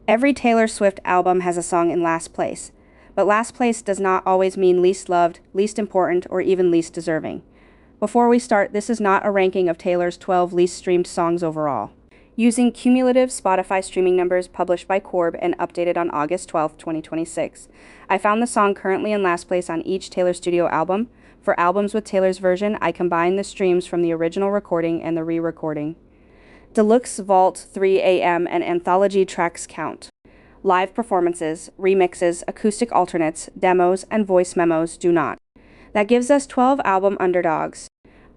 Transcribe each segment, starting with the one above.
Every Taylor Swift album has a song in last place, but last place does not always mean least loved, least important, or even least deserving. Before we start, this is not a ranking of Taylor's 12 least streamed songs overall. Using cumulative Spotify streaming numbers published by Corb and updated on August 12, 2026, I found the song currently in last place on each Taylor studio album. For albums with Taylor's version, I combined the streams from the original recording and the re-recording. Deluxe Vault 3 AM and anthology tracks count. Live performances, remixes, acoustic alternates, demos, and voice memos do not. That gives us 12 album underdogs.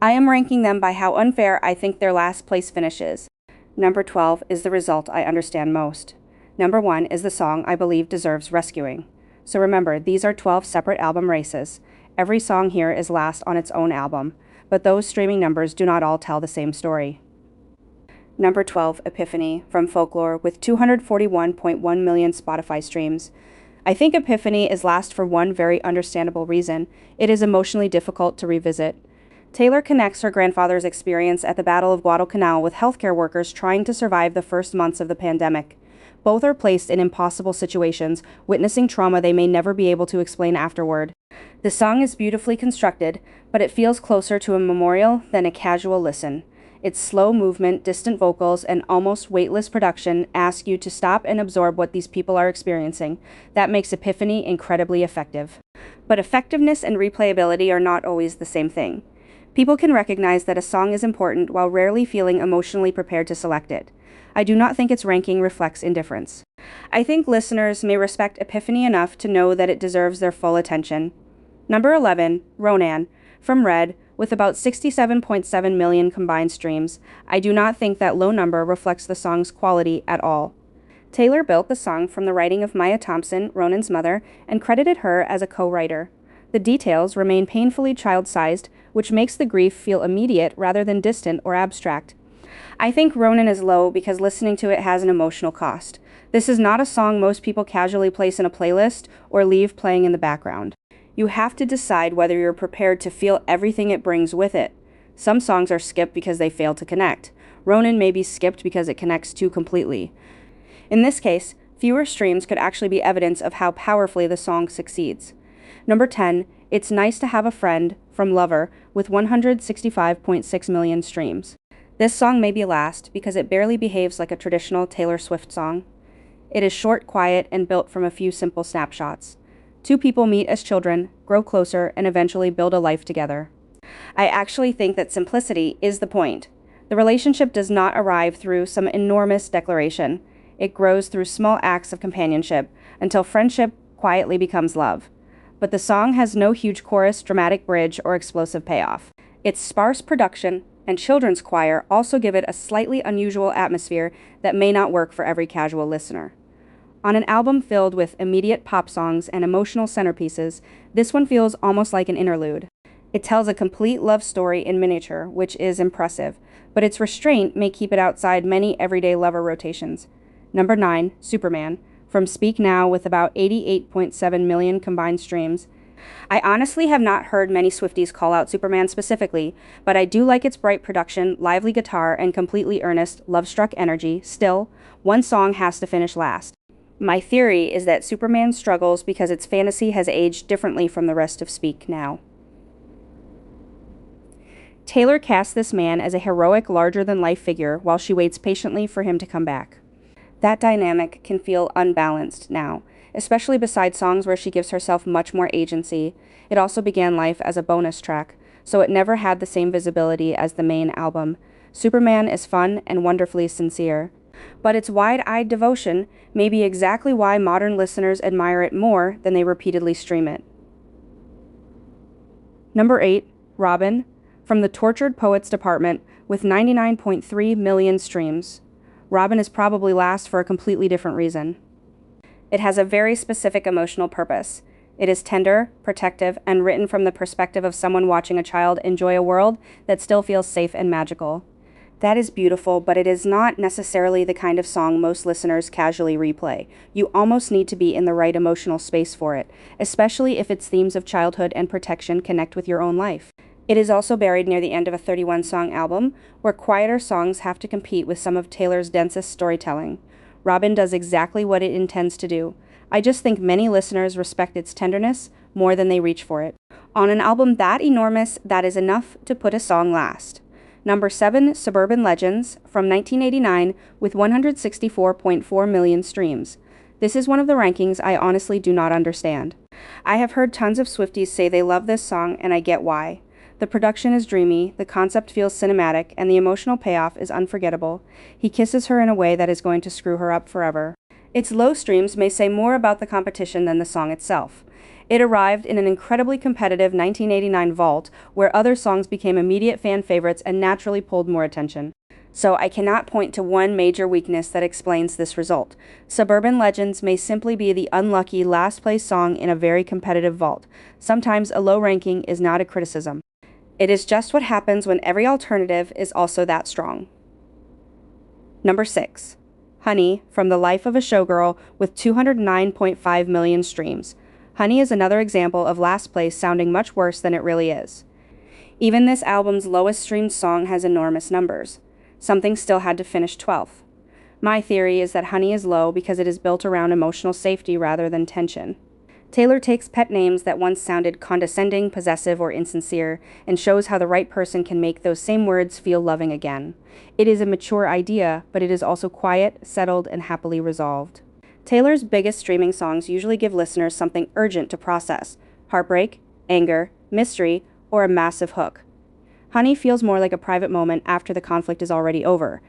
I am ranking them by how unfair I think their last place finishes. Number 12 is the result I understand most. Number 1 is the song I believe deserves rescuing. So remember, these are 12 separate album races. Every song here is last on its own album, but those streaming numbers do not all tell the same story. Number 12, Epiphany, from Folklore, with 241.1 million Spotify streams. I think Epiphany is last for one very understandable reason. It is emotionally difficult to revisit. Taylor connects her grandfather's experience at the Battle of Guadalcanal with healthcare workers trying to survive the first months of the pandemic. Both are placed in impossible situations, witnessing trauma they may never be able to explain afterward. The song is beautifully constructed, but it feels closer to a memorial than a casual listen. Its slow movement, distant vocals, and almost weightless production ask you to stop and absorb what these people are experiencing. That makes Epiphany incredibly effective. But effectiveness and replayability are not always the same thing. People can recognize that a song is important while rarely feeling emotionally prepared to select it. I do not think its ranking reflects indifference. I think listeners may respect Epiphany enough to know that it deserves their full attention. Number 11, Ronan, from Red, with about 67.7 million combined streams. I do not think that low number reflects the song's quality at all. Taylor built the song from the writing of Maya Thompson, Ronan's mother, and credited her as a co-writer. The details remain painfully child-sized, which makes the grief feel immediate rather than distant or abstract. I think Ronan is low because listening to it has an emotional cost. This is not a song most people casually place in a playlist or leave playing in the background. You have to decide whether you're prepared to feel everything it brings with it. Some songs are skipped because they fail to connect. Ronan may be skipped because it connects too completely. In this case, fewer streams could actually be evidence of how powerfully the song succeeds. Number 10, It's Nice to Have a Friend, from Lover, with 165.6 million streams. This song may be last because it barely behaves like a traditional Taylor Swift song. It is short, quiet, and built from a few simple snapshots. Two people meet as children, grow closer, and eventually build a life together. I actually think that simplicity is the point. The relationship does not arrive through some enormous declaration. It grows through small acts of companionship until friendship quietly becomes love. But the song has no huge chorus, dramatic bridge, or explosive payoff. Its sparse production and children's choir also give it a slightly unusual atmosphere that may not work for every casual listener. On an album filled with immediate pop songs and emotional centerpieces, this one feels almost like an interlude. It tells a complete love story in miniature, which is impressive, but its restraint may keep it outside many everyday lover rotations. Number 9, Superman, from Speak Now, with about 88.7 million combined streams. I honestly have not heard many Swifties call out Superman specifically, but I do like its bright production, lively guitar, and completely earnest, love-struck energy. Still, one song has to finish last. My theory is that Superman struggles because its fantasy has aged differently from the rest of Speak Now. Taylor casts this man as a heroic, larger-than-life figure while she waits patiently for him to come back. That dynamic can feel unbalanced now, especially beside songs where she gives herself much more agency. It also began life as a bonus track, so it never had the same visibility as the main album. Superman is fun and wonderfully sincere. But its wide-eyed devotion may be exactly why modern listeners admire it more than they repeatedly stream it. Number 8, Robin, from the Tortured Poets Department, with 99.3 million streams. Robin is probably last for a completely different reason. It has a very specific emotional purpose. It is tender, protective, and written from the perspective of someone watching a child enjoy a world that still feels safe and magical. That is beautiful, but it is not necessarily the kind of song most listeners casually replay. You almost need to be in the right emotional space for it, especially if its themes of childhood and protection connect with your own life. It is also buried near the end of a 31-song album, where quieter songs have to compete with some of Taylor's densest storytelling. Robin does exactly what it intends to do. I just think many listeners respect its tenderness more than they reach for it. On an album that enormous, that is enough to put a song last. Number 7, Suburban Legends, from 1989, with 164.4 million streams. This is one of the rankings I honestly do not understand. I have heard tons of Swifties say they love this song, and I get why. The production is dreamy, the concept feels cinematic, and the emotional payoff is unforgettable. He kisses her in a way that is going to screw her up forever. Its low streams may say more about the competition than the song itself. It arrived in an incredibly competitive 1989 vault, where other songs became immediate fan favorites and naturally pulled more attention. So I cannot point to one major weakness that explains this result. Suburban Legends may simply be the unlucky last-place song in a very competitive vault. Sometimes a low ranking is not a criticism. It is just what happens when every alternative is also that strong. Number 6. Honey, from the Life of a Showgirl, with 209.5 million streams. Honey is another example of last place sounding much worse than it really is. Even this album's lowest streamed song has enormous numbers. Something still had to finish 12th. My theory is that Honey is low because it is built around emotional safety rather than tension. Taylor takes pet names that once sounded condescending, possessive, or insincere, and shows how the right person can make those same words feel loving again. It is a mature idea, but it is also quiet, settled, and happily resolved. Taylor's biggest streaming songs usually give listeners something urgent to process: heartbreak, anger, mystery, or a massive hook. Honey feels more like a private moment after the conflict is already over.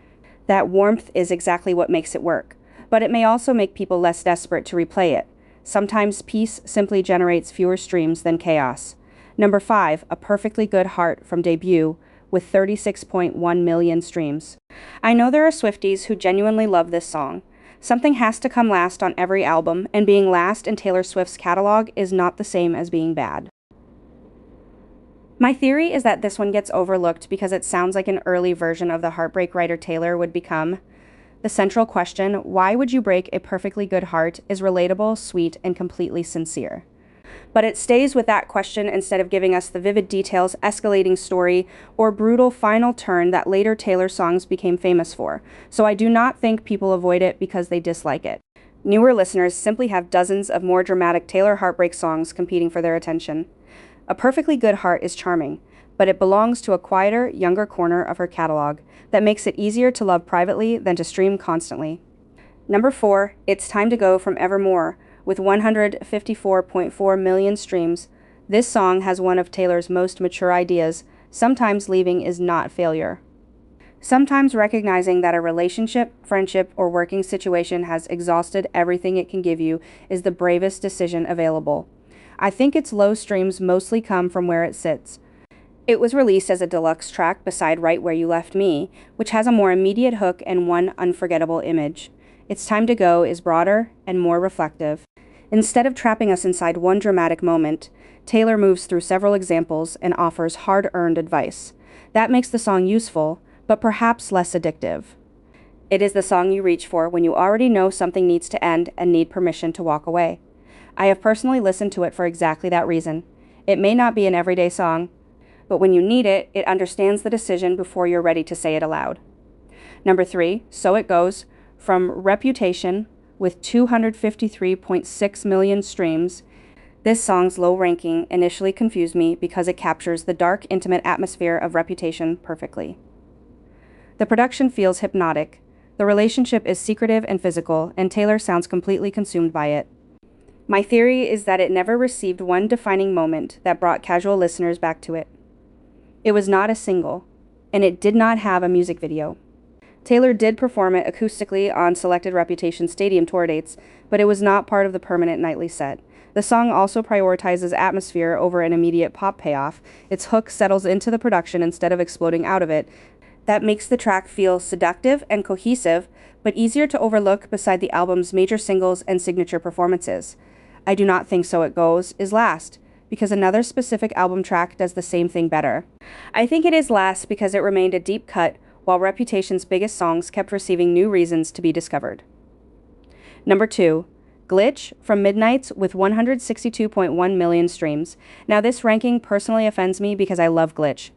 That warmth is exactly what makes it work, but it may also make people less desperate to replay it. Sometimes peace simply generates fewer streams than chaos. Number 5, A Perfectly Good Heart, from Debut, with 36.1 million streams. I know there are Swifties who genuinely love this song. Something has to come last on every album, and being last in Taylor Swift's catalog is not the same as being bad. My theory is that this one gets overlooked because it sounds like an early version of the heartbreak writer Taylor would become. The central question, why would you break a perfectly good heart, is relatable, sweet, and completely sincere. But it stays with that question instead of giving us the vivid details, escalating story, or brutal final turn that later Taylor songs became famous for, so I do not think people avoid it because they dislike it. Newer listeners simply have dozens of more dramatic Taylor heartbreak songs competing for their attention. A Perfectly Good Heart is charming, but it belongs to a quieter, younger corner of her catalog that makes it easier to love privately than to stream constantly. Number 4, It's Time to Go, from Evermore, with 154.4 million streams. This song has one of Taylor's most mature ideas: sometimes leaving is not failure. Sometimes recognizing that a relationship, friendship, or working situation has exhausted everything it can give you is the bravest decision available. I think its low streams mostly come from where it sits. It was released as a deluxe track beside Right Where You Left Me, which has a more immediate hook and one unforgettable image. It's Time to Go is broader and more reflective. Instead of trapping us inside one dramatic moment, Taylor moves through several examples and offers hard-earned advice. That makes the song useful, but perhaps less addictive. It is the song you reach for when you already know something needs to end and need permission to walk away. I have personally listened to it for exactly that reason. It may not be an everyday song, but when you need it, it understands the decision before you're ready to say it aloud. Number 3, So It Goes, from Reputation, with 253.6 million streams. This song's low ranking initially confused me because it captures the dark, intimate atmosphere of Reputation perfectly. The production feels hypnotic. The relationship is secretive and physical, and Taylor sounds completely consumed by it. My theory is that it never received one defining moment that brought casual listeners back to it. It was not a single, and it did not have a music video. Taylor did perform it acoustically on selected Reputation stadium tour dates, but it was not part of the permanent nightly set. The song also prioritizes atmosphere over an immediate pop payoff. Its hook settles into the production instead of exploding out of it. That makes the track feel seductive and cohesive, but easier to overlook beside the album's major singles and signature performances. I do not think So It Goes is last, because another specific album track does the same thing better. I think it is last because it remained a deep cut, while Reputation's biggest songs kept receiving new reasons to be discovered. Number 2, Glitch, from Midnights, with 162.1 million streams. Now this ranking personally offends me because I love Glitch.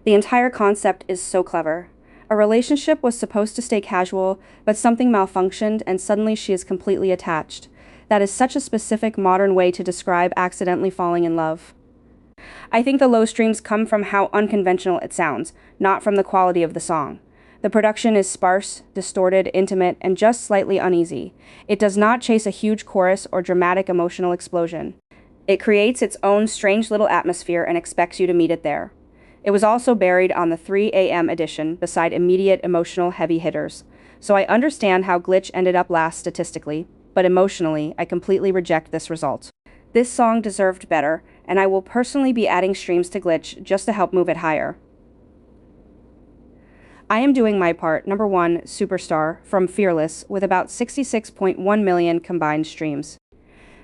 The entire concept is so clever. A relationship was supposed to stay casual, but something malfunctioned and suddenly she is completely attached. That is such a specific modern way to describe accidentally falling in love. I think the low streams come from how unconventional it sounds, not from the quality of the song. The production is sparse, distorted, intimate, and just slightly uneasy. It does not chase a huge chorus or dramatic emotional explosion. It creates its own strange little atmosphere and expects you to meet it there. It was also buried on the 3 a.m. edition beside immediate emotional heavy hitters. So I understand how Glitch ended up last statistically, but emotionally, I completely reject this result. This song deserved better, and I will personally be adding streams to Glitch just to help move it higher. I am doing my part, number 1, Superstar, from Fearless, with about 66.1 million combined streams.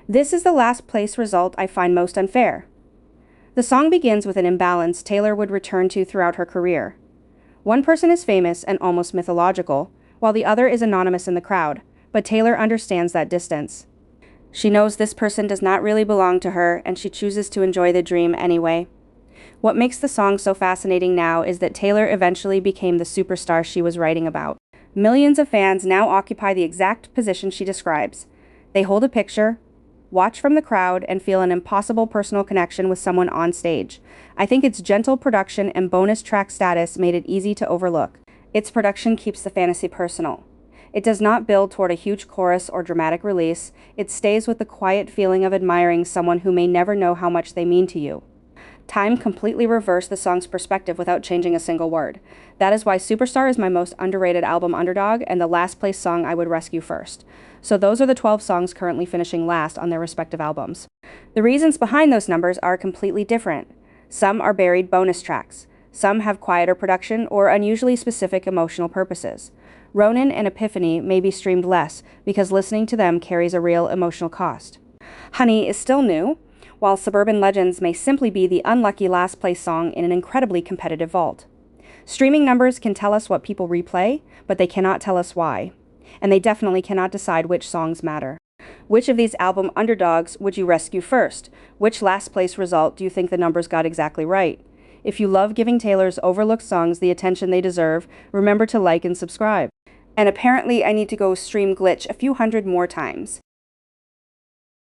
This is the last place result I find most unfair. The song begins with an imbalance Taylor would return to throughout her career. One person is famous and almost mythological, while the other is anonymous in the crowd, but Taylor understands that distance. She knows this person does not really belong to her, and she chooses to enjoy the dream anyway. What makes the song so fascinating now is that Taylor eventually became the superstar she was writing about. Millions of fans now occupy the exact position she describes. They hold a picture, watch from the crowd, and feel an impossible personal connection with someone on stage. I think its gentle production and bonus track status made it easy to overlook. Its production keeps the fantasy personal. It does not build toward a huge chorus or dramatic release. It stays with the quiet feeling of admiring someone who may never know how much they mean to you. Time completely reversed the song's perspective without changing a single word. That is why Superstar is my most underrated album underdog and the last place song I would rescue first. So those are the 12 songs currently finishing last on their respective albums. The reasons behind those numbers are completely different. Some are buried bonus tracks. Some have quieter production or unusually specific emotional purposes. Ronan and Epiphany may be streamed less because listening to them carries a real emotional cost. Honey is still new, while Suburban Legends may simply be the unlucky last place song in an incredibly competitive vault. Streaming numbers can tell us what people replay, but they cannot tell us why. And they definitely cannot decide which songs matter. Which of these album underdogs would you rescue first? Which last place result do you think the numbers got exactly right? If you love giving Taylor's overlooked songs the attention they deserve, remember to like and subscribe. And apparently I need to go stream Glitch a few hundred more times.